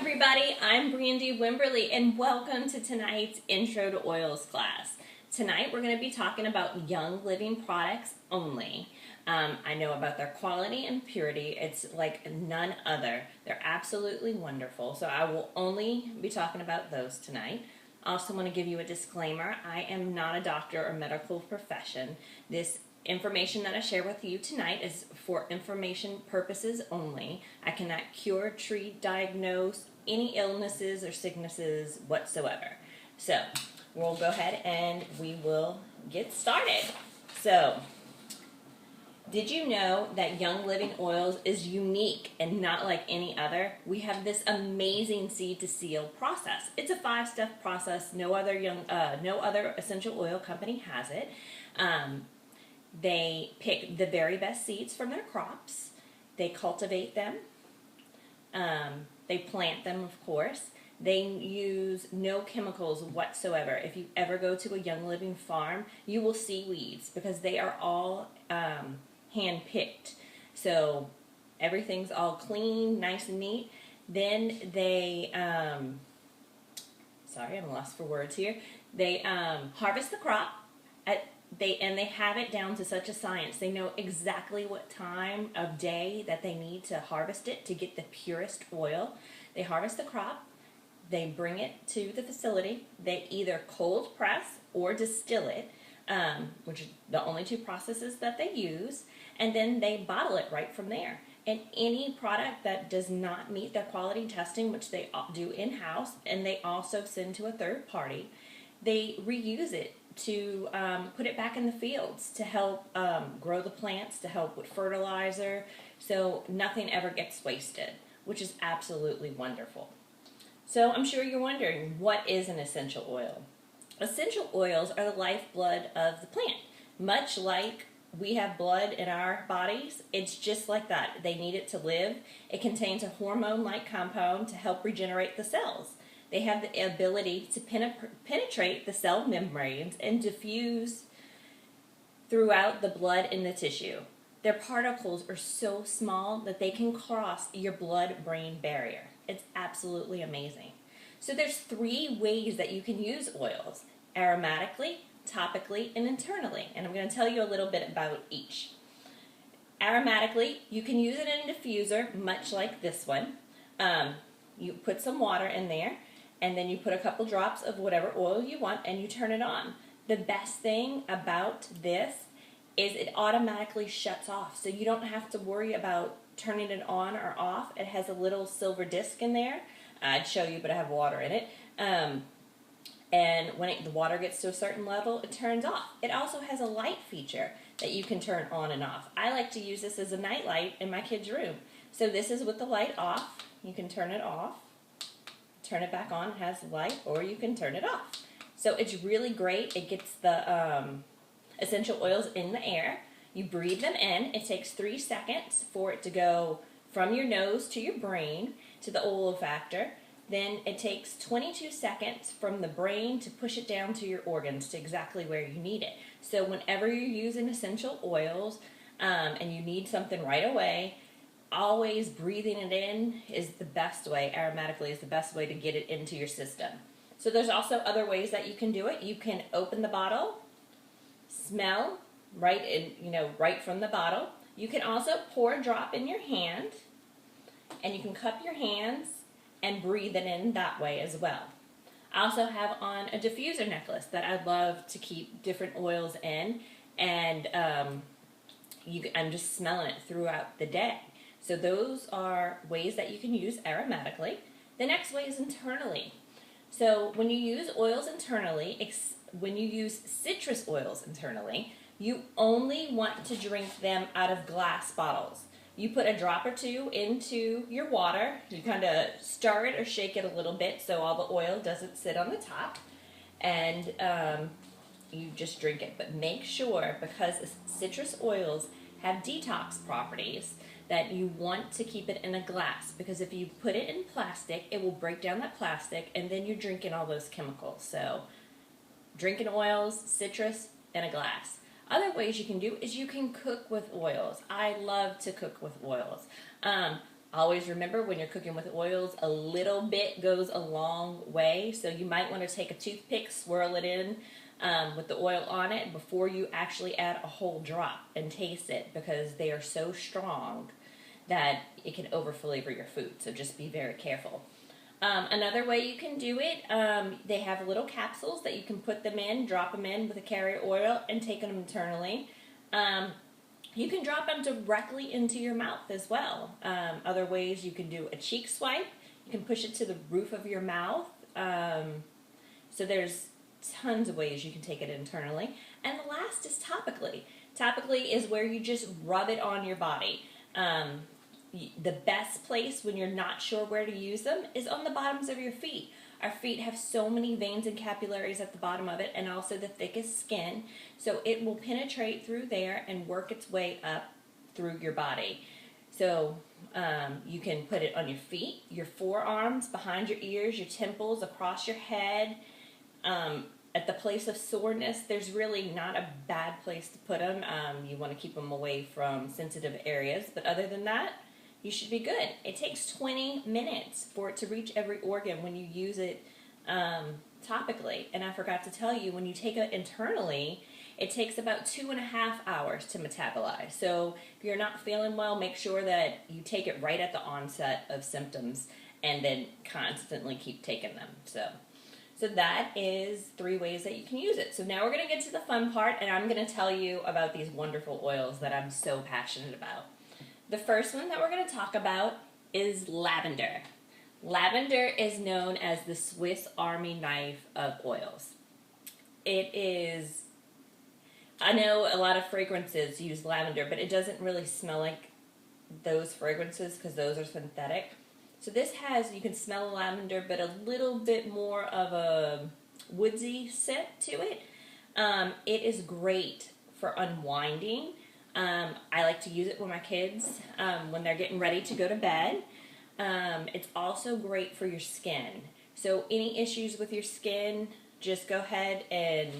everybody, I'm Brandy Wimberly and welcome to tonight's Intro to Oils class. Tonight we're going to be talking about Young Living products only. I know about their quality and purity. It's like none other. They're absolutely wonderful, so I will only be talking about those tonight. I also want to give you a disclaimer. I am not a doctor or medical profession. This information that I share with you tonight is for information purposes only. I cannot cure, treat, diagnose any illnesses or sicknesses whatsoever. So we'll go ahead and we will get started. So, did you know that Young Living Oils is unique and not like any other? We have this amazing seed to seal process. It's a 5-step process. No other essential oil company has it. They pick the very best seeds from their crops. They cultivate them. They plant them, of course. They use no chemicals whatsoever. If you ever go to a Young Living farm, you will see weeds because they are all hand-picked. So everything's all clean, nice and neat. Then they, sorry, I'm lost for words here. They harvest the crop. They have it down to such a science. They know exactly what time of day that they need to harvest it to get the purest oil. They harvest the crop. They bring it to the facility. They either cold press or distill it, which are the only two processes that they use, and then they bottle it right from there. And any product that does not meet their quality testing, which they do in-house, and they also send to a third party, they reuse it to put it back in the fields to help grow the plants, to help with fertilizer, so nothing ever gets wasted, which is absolutely wonderful. So I'm sure you're wondering, what is an essential oil? Essential oils are the lifeblood of the plant. Much like we have blood in our bodies, it's just like that. They need it to live. It contains a hormone-like compound to help regenerate the cells. They have the ability to penetrate the cell membranes and diffuse throughout the blood and the tissue. Their particles are so small that they can cross your blood-brain barrier. It's absolutely amazing. So there's 3 ways that you can use oils: aromatically, topically, and internally. And I'm going to tell you a little bit about each. Aromatically, you can use it in a diffuser, much like this one. You put some water in there, and then you put a couple drops of whatever oil you want, and you turn it on. The best thing about this is it automatically shuts off, so you don't have to worry about turning it on or off. It has a little silver disc in there. I'd show you, but I have water in it. And when the water gets to a certain level, it turns off. It also has a light feature that you can turn on and off. I like to use this as a night light in my kid's room. So this is with the light off. You can turn it off. Turn it back on, it has light, or you can turn it off. So it's really great. It gets the essential oils in the air. You breathe them in. It takes 3 seconds for it to go from your nose to your brain to the olfactor. Then it takes 22 seconds from the brain to push it down to your organs to exactly where you need it. So whenever you're using essential oils and you need something right away, always breathing it in is the best way. Aromatically is the best way to get it into your system. So there's also other ways that you can do it. You can open the bottle, smell right from the bottle. You can also pour a drop in your hand, and you can cup your hands and breathe it in that way as well. I also have on a diffuser necklace that I love to keep different oils in, and I'm just smelling it throughout the day. So those are ways that you can use aromatically. The next way is internally. So when you use oils internally, when you use citrus oils internally, you only want to drink them out of glass bottles. You put a drop or 2 into your water. You kind of stir it or shake it a little bit so all the oil doesn't sit on the top. And you just drink it. But make sure, because citrus oils have detox properties, that you want to keep it in a glass, because if you put it in plastic, it will break down that plastic, and then you're drinking all those chemicals. So drinking oils, citrus, in a glass. Other ways you can do is you can cook with oils. I love to cook with oils. Always remember when you're cooking with oils, a little bit goes a long way. So you might want to take a toothpick, swirl it in with the oil on it before you actually add a whole drop and taste it, because they are so strong that it can over flavor your food. So just be very careful. Another way you can do it, they have little capsules that you can put them in, drop them in with a carrier oil, and take them internally. You can drop them directly into your mouth as well. Other ways, you can do a cheek swipe. You can push it to the roof of your mouth. So there's tons of ways you can take it internally. And the last is topically. Topically is where you just rub it on your body. The best place when you're not sure where to use them is on the bottoms of your feet. Our feet have so many veins and capillaries at the bottom of it, and also the thickest skin, so it will penetrate through there and work its way up through your body. So you can put it on your feet, your forearms, behind your ears, your temples, across your head. At the place of soreness, there's really not a bad place to put them. You want to keep them away from sensitive areas, but other than that, you should be good. It takes 20 minutes for it to reach every organ when you use it topically. And I forgot to tell you, when you take it internally, it takes about 2.5 hours to metabolize. So if you're not feeling well, make sure that you take it right at the onset of symptoms and then constantly keep taking them. So that is 3 ways that you can use it. So now we're going to get to the fun part, and I'm going to tell you about these wonderful oils that I'm so passionate about. The first one that we're going to talk about is lavender. Lavender is known as the Swiss Army knife of oils. It is, I know a lot of fragrances use lavender, but it doesn't really smell like those fragrances because those are synthetic. So this has, you can smell lavender, but a little bit more of a woodsy scent to it. It is great for unwinding. I like to use it with my kids when they're getting ready to go to bed. It's also great for your skin. So any issues with your skin, just go ahead and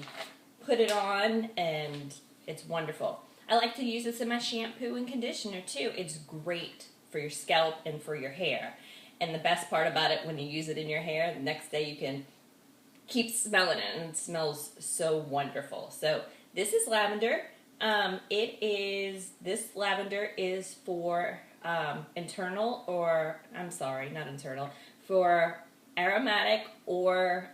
put it on, and it's wonderful. I like to use this in my shampoo and conditioner too. It's great for your scalp and for your hair. And the best part about it, when you use it in your hair, the next day you can keep smelling it, and it smells so wonderful. So this is lavender. This lavender is for for aromatic or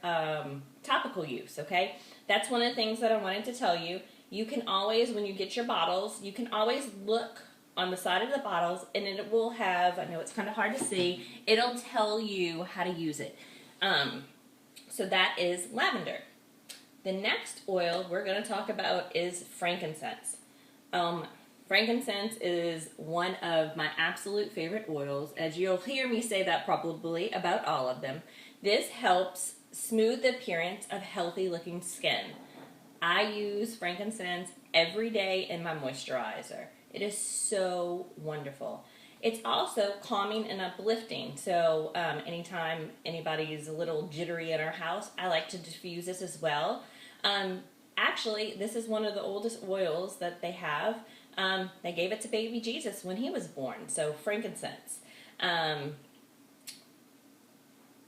topical use, okay? That's one of the things that I wanted to tell you. You can always, when you get your bottles, you can always look on the side of the bottles, and it will have, I know it's kind of hard to see, it'll tell you how to use it. So that is lavender. The next oil we're going to talk about is frankincense. Frankincense is one of my absolute favorite oils, as you'll hear me say that probably about all of them. This helps smooth the appearance of healthy looking skin. I use frankincense every day in my moisturizer. It is so wonderful. It's also calming and uplifting. So anytime anybody's a little jittery in our house, I like to diffuse this as well. Actually, this is one of the oldest oils that they have. They gave it to baby Jesus when he was born. So frankincense. I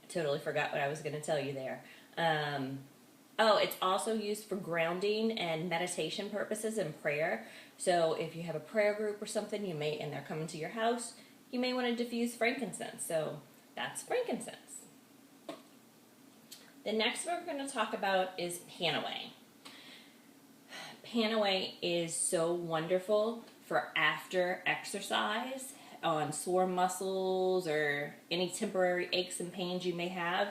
totally forgot what I was going to tell you there. Oh, it's also used for grounding and meditation purposes and prayer. So if you have a prayer group or something, and they're coming to your house, you may want to diffuse frankincense. So that's frankincense. The next one we're going to talk about is PanAway. PanAway is so wonderful for after exercise, on sore muscles or any temporary aches and pains you may have.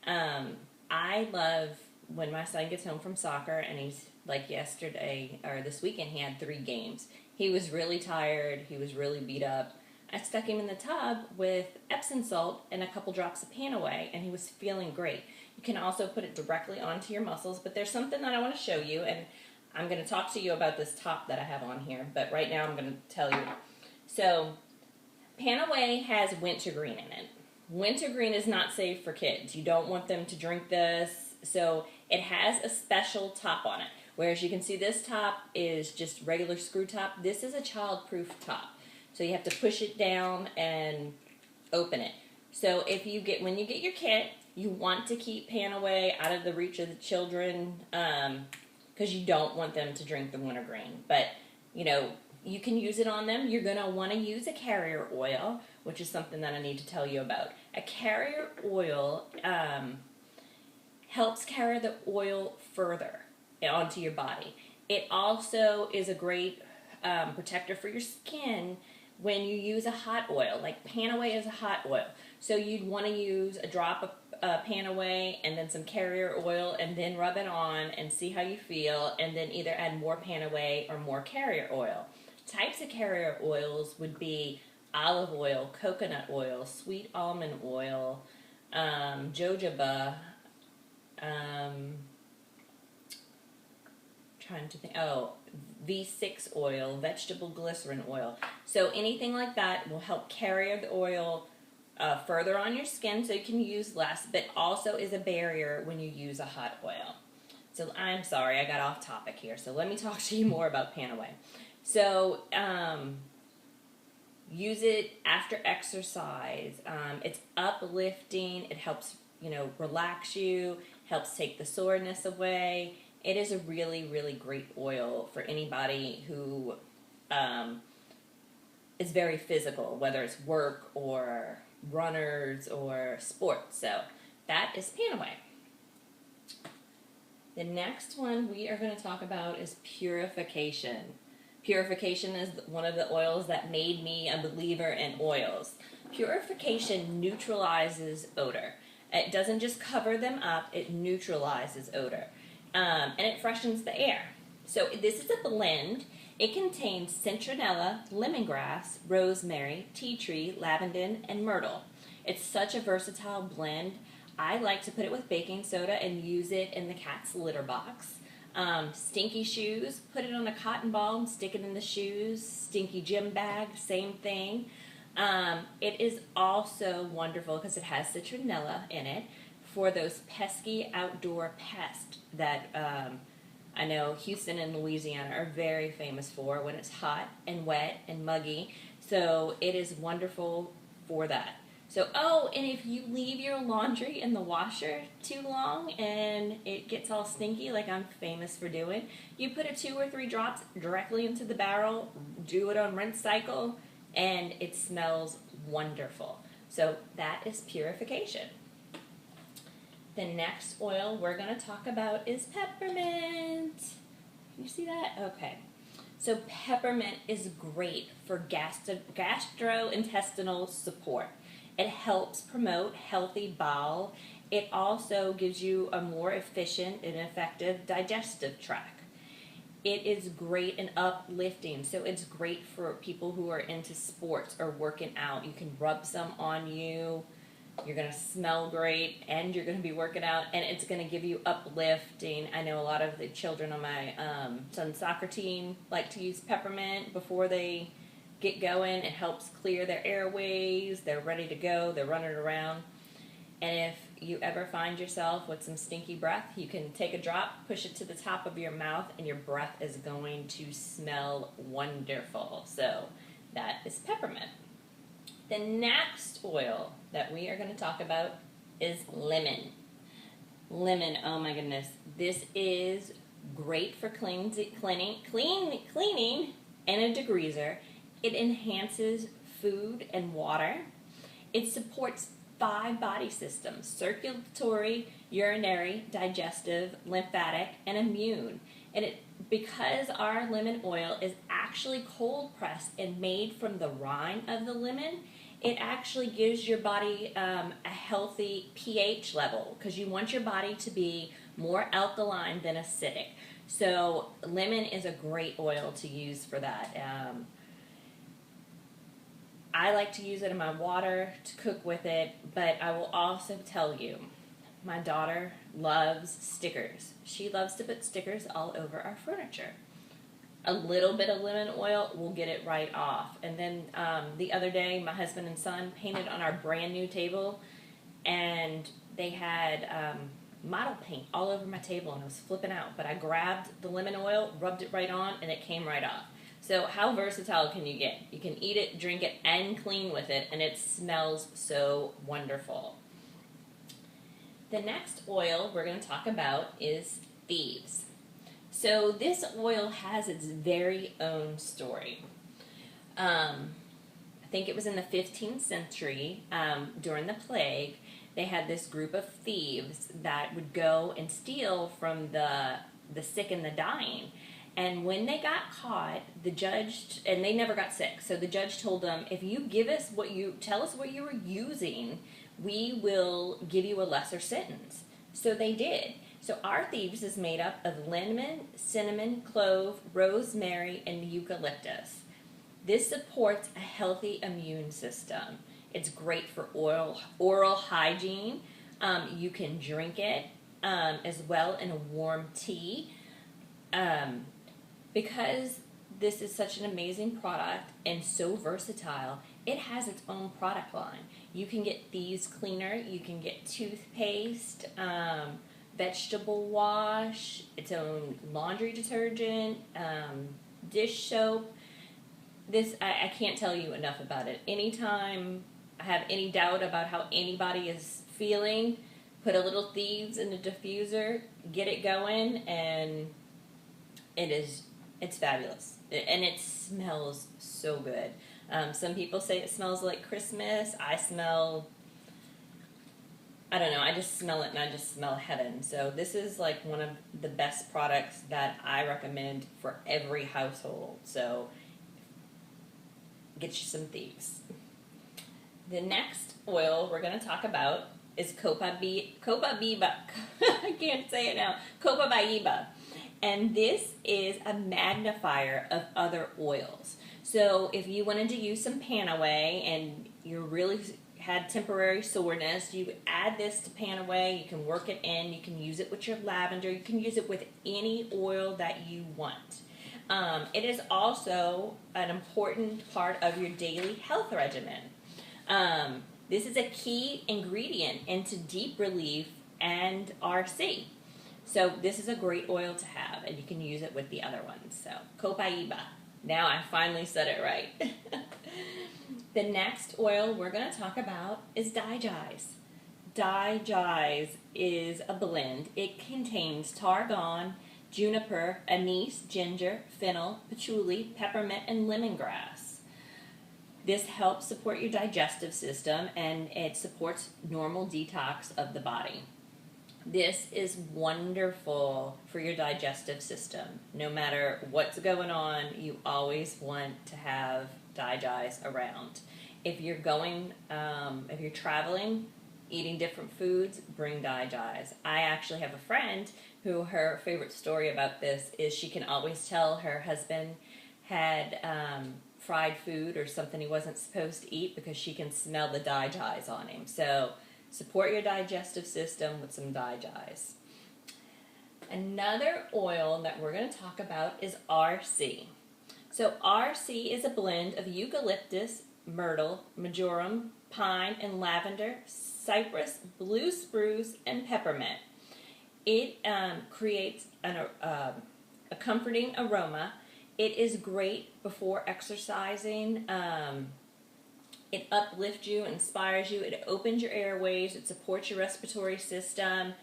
I love when my son gets home from soccer, and he's like yesterday or this weekend, he had 3 games. He was really tired. He was really beat up. I stuck him in the tub with Epsom salt and a couple drops of PanAway, and he was feeling great. You can also put it directly onto your muscles, but there's something that I want to show you, and I'm going to talk to you about this top that I have on here, but right now I'm going to tell you. So PanAway has wintergreen in it. Wintergreen is not safe for kids. You don't want them to drink this, so it has a special top on it. Whereas you can see this top is just regular screw top. This is a child-proof top. So you have to push it down and open it. So when you get your kit, you want to keep PanAway out of the reach of the children, because you don't want them to drink the wintergreen. But, you can use it on them. You're going to want to use a carrier oil, which is something that I need to tell you about. A carrier oil helps carry the oil further onto your body. It also is a great protector for your skin when you use a hot oil. Like PanAway is a hot oil. So you'd want to use a drop of PanAway and then some carrier oil and then rub it on and see how you feel, and then either add more PanAway or more carrier oil. Types of carrier oils would be olive oil, coconut oil, sweet almond oil, jojoba, trying to think, V6 oil, vegetable glycerin oil. So anything like that will help carry the oil further on your skin so you can use less, but also is a barrier when you use a hot oil. So I'm sorry, I got off topic here. So let me talk to you more about PanAway. So use it after exercise. It's uplifting. It helps, relax you, helps take the soreness away. It is a really, really great oil for anybody who is very physical, whether it's work or runners or sports. So that is PanAway. The next one we are going to talk about is Purification. Purification is one of the oils that made me a believer in oils. Purification neutralizes odor. It doesn't just cover them up, it neutralizes odor. And it freshens the air. So this is a blend. It contains citronella, lemongrass, rosemary, tea tree, lavender, and myrtle. It's such a versatile blend. I like to put it with baking soda and use it in the cat's litter box. Stinky shoes, put it on a cotton ball and stick it in the shoes. Stinky gym bag, same thing. It is also wonderful because it has citronella in it for those pesky outdoor pests that I know Houston and Louisiana are very famous for when it's hot and wet and muggy. So it is wonderful for that. So, and if you leave your laundry in the washer too long and it gets all stinky, like I'm famous for doing, you put 2 or 3 drops directly into the barrel, do it on rinse cycle, and it smells wonderful. So that is Purification. The next oil we're going to talk about is Peppermint. Can you see that? Okay. So Peppermint is great for gastrointestinal support. It helps promote healthy bowel. It also gives you a more efficient and effective digestive tract. It is great and uplifting. So it's great for people who are into sports or working out. You can rub some on you. You're going to smell great, and you're going to be working out, and it's going to give you uplifting. I know a lot of the children on my son's soccer team like to use peppermint before they get going. It helps clear their airways. They're ready to go. They're running around. And if you ever find yourself with some stinky breath, you can take a drop, push it to the top of your mouth, and your breath is going to smell wonderful. So that is Peppermint. The next oil that we are going to talk about is lemon. Lemon, oh my goodness. This is great for cleaning and a degreaser. It enhances food and water. It supports 5 body systems: circulatory, urinary, digestive, lymphatic, and immune. And because our lemon oil is actually cold pressed and made from the rind of the lemon, it actually gives your body a healthy pH level, because you want your body to be more alkaline than acidic. So lemon is a great oil to use for that. I like to use it in my water to cook with it, but I will also tell you, my daughter loves stickers. She loves to put stickers all over our furniture. A little bit of lemon oil will get it right off. And then the other day, my husband and son painted on our brand new table, and they had model paint all over my table, and I was flipping out. But I grabbed the lemon oil, rubbed it right on, and it came right off. So how versatile can you get? You can eat it, drink it, and clean with it, and it smells so wonderful. The next oil we're going to talk about is Thieves. So this oil has its very own story. I think it was in the 15th century, during the plague, they had this group of thieves that would go and steal from the sick and the dying. And when they got caught, the judge, and they never got sick, so the judge told them, if you tell us what you were using, we will give you a lesser sentence. So they did. So our Thieves is made up of lemon, cinnamon, clove, rosemary, and eucalyptus. This supports a healthy immune system. It's great for oral hygiene. You can drink it as well in a warm tea. Because this is such an amazing product and so versatile, it has its own product line. You can get Thieves cleaner, you can get toothpaste, vegetable wash, its own laundry detergent, dish soap. I can't tell you enough about it. Anytime I have any doubt about how anybody is feeling, put a little Thieves in a diffuser, get it going, and it's fabulous. And it smells so good. Some people say it smells like Christmas. I don't know, I just smell it and I just smell heaven. So this is like one of the best products that I recommend for every household. So get you some Thieves. The next oil we're going to talk about is Copaiba. I can't say it now. Copaiba. And this is a magnifier of other oils. So if you wanted to use some PanAway and you really had temporary soreness, you add this to PanAway. You can work it in. You can use it with your lavender. You can use it with any oil that you want. It is also an important part of your daily health regimen. This is a key ingredient into deep relief and RC. So this is a great oil to have, and you can use it with the other ones. So Copaiba. Now I finally said it right. The next oil we're going to talk about is Digize. Digize is a blend. It contains tarragon, juniper, anise, ginger, fennel, patchouli, peppermint, and lemongrass. This helps support your digestive system, and it supports normal detox of the body. This is wonderful for your digestive system. No matter what's going on, you always want to have Digize around. If you're traveling, eating different foods, bring Digize. I actually have a friend who her favorite story about this is she can always tell her husband had fried food or something he wasn't supposed to eat because she can smell the Digize on him. So support your digestive system with some Digize. Another oil that we're going to talk about is RC. So RC is a blend of eucalyptus, myrtle, marjoram, pine, and lavender, cypress, blue spruce, and peppermint. It creates a comforting aroma. It is great before exercising. It uplifts you, inspires you, it opens your airways, it supports your respiratory system.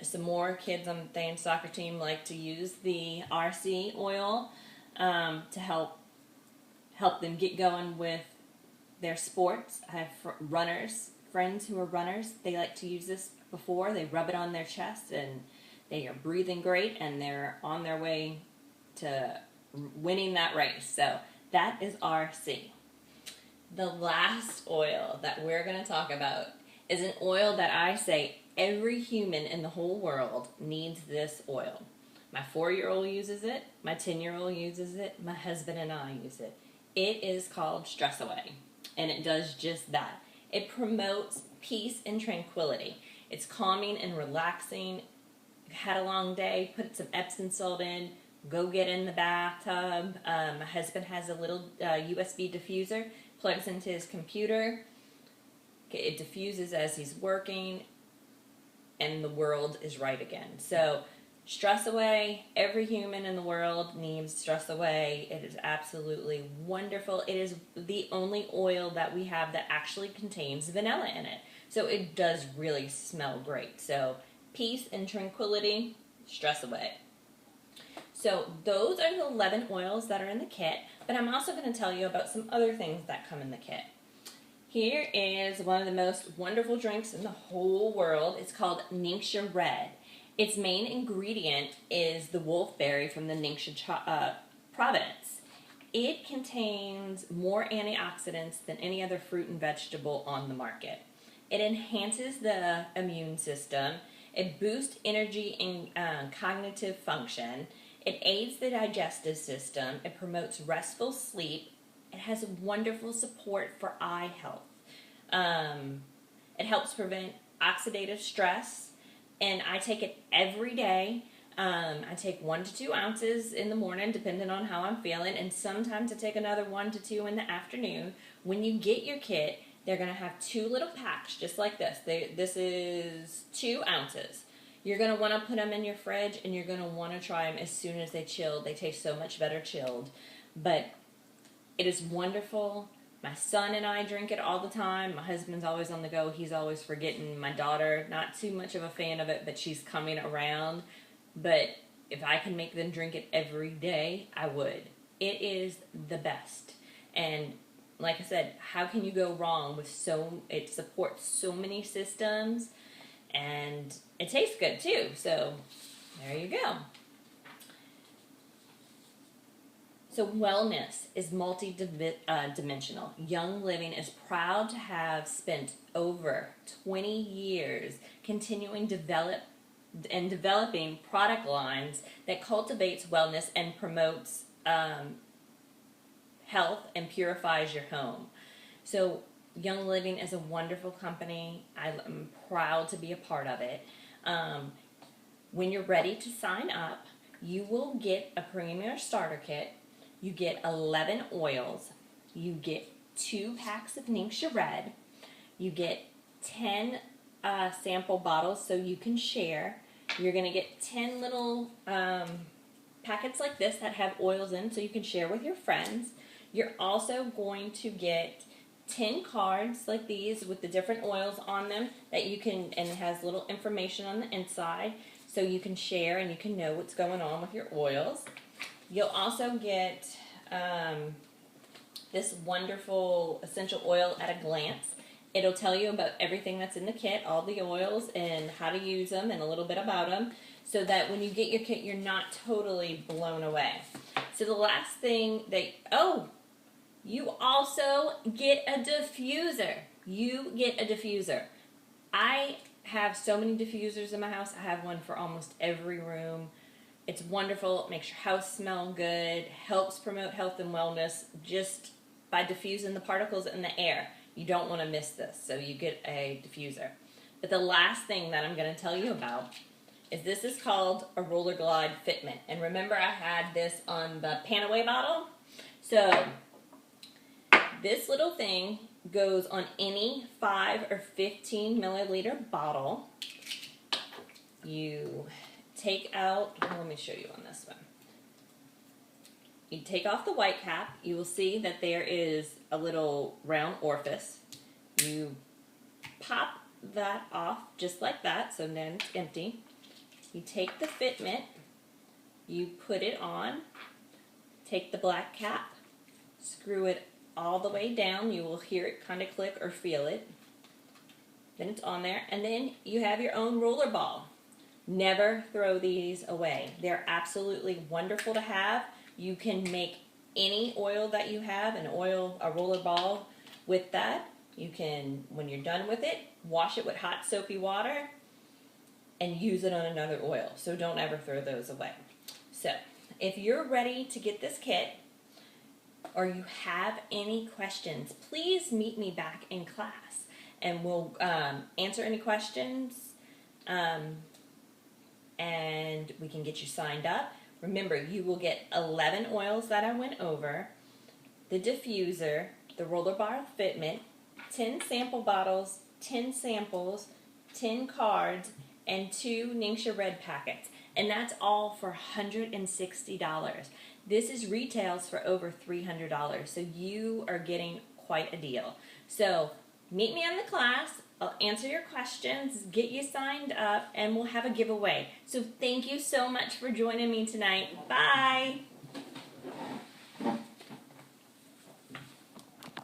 Some more kids on the Thames soccer team like to use the RC oil to help them get going with their sports. I have friends who are runners. They like to use this before. They rub it on their chest and they are breathing great and they're on their way to winning that race. So that is RC. The last oil that we're going to talk about is an oil that I say every human in the whole world needs this oil. My 4-year-old uses it, my 10-year-old uses it, my husband and I use it. It is called Stress Away, and it does just that. It promotes peace and tranquility. It's calming and relaxing. You've had a long day, put some Epsom salt in, go get in the bathtub. My husband has a little USB diffuser, plugs into his computer. It diffuses as he's working, and the world is right again. So Stress Away. Every human in the world needs Stress Away. It is absolutely wonderful. It is the only oil that we have that actually contains vanilla in it. So it does really smell great. So peace and tranquility, Stress Away. So those are the 11 oils that are in the kit, but I'm also going to tell you about some other things that come in the kit. Here is one of the most wonderful drinks in the whole world. It's called Ningxia Red. Its main ingredient is the wolfberry from the Ningxia province. It contains more antioxidants than any other fruit and vegetable on the market. It enhances the immune system. It boosts energy and cognitive function. It aids the digestive system. It promotes restful sleep. It has wonderful support for eye health. It helps prevent oxidative stress. And I take it every day. I take 1 to 2 ounces in the morning, depending on how I'm feeling, and sometimes I take another 1 to 2 in the afternoon. When you get your kit, they're going to have 2 little packs, just like this. This is 2 ounces. You're going to want to put them in your fridge, and you're going to want to try them as soon as they chill. They taste so much better chilled. But it is wonderful. My son and I drink it all the time. My husband's always on the go. He's always forgetting. My daughter, not too much of a fan of it, but she's coming around. But if I can make them drink it every day, I would. It is the best. And like I said, how can you go wrong with it supports so many systems, and it tastes good too. So there you go. So wellness is multi-dimensional. Young Living is proud to have spent over 20 years developing product lines that cultivates wellness and promotes health and purifies your home. So Young Living is a wonderful company. I'm proud to be a part of it. When you're ready to sign up, you will get a Premier Starter Kit. You get 11 oils. You get 2 packs of Ningxia Red. You get 10 sample bottles so you can share. You're going to get 10 little packets like this that have oils in so you can share with your friends. You're also going to get 10 cards like these with the different oils on them that you can, and it has little information on the inside so you can share and you can know what's going on with your oils. You'll also get this wonderful essential oil at a glance. It'll tell you about everything that's in the kit, all the oils, and how to use them, and a little bit about them, so that when you get your kit, you're not totally blown away. So the last thing you also get a diffuser. You get a diffuser. I have so many diffusers in my house. I have one for almost every room. It's wonderful. It makes your house smell good, helps promote health and wellness just by diffusing the particles in the air. You don't want to miss this, so you get a diffuser. But the last thing that I'm going to tell you about is this is called a Roller Glide Fitment. And remember, I had this on the PanAway bottle? So this little thing goes on any 5 or 15 milliliter bottle. You take out, let me show you on this one. You take off the white cap. You will see that there is a little round orifice. You pop that off just like that, so then it's empty. You take the fitment, you put it on, take the black cap, screw it all the way down. You will hear it kind of click or feel it. Then it's on there, and then you have your own roller ball. Never throw these away. They're absolutely wonderful to have. You can make any oil that you have, a roller ball with that. You can, when you're done with it, wash it with hot soapy water and use it on another oil. So don't ever throw those away. So if you're ready to get this kit, or you have any questions, please meet me back in class and we'll answer any questions and we can get you signed up. Remember, you will get 11 oils that I went over, the diffuser, the roller bar fitment, 10 sample bottles, 10 samples, 10 cards, and 2 Ningxia Red packets. and that's all for $160. This is retails for over $300, so you are getting quite a deal. So meet me in the class. I'll answer your questions, get you signed up, and we'll have a giveaway. So thank you so much for joining me tonight. Bye!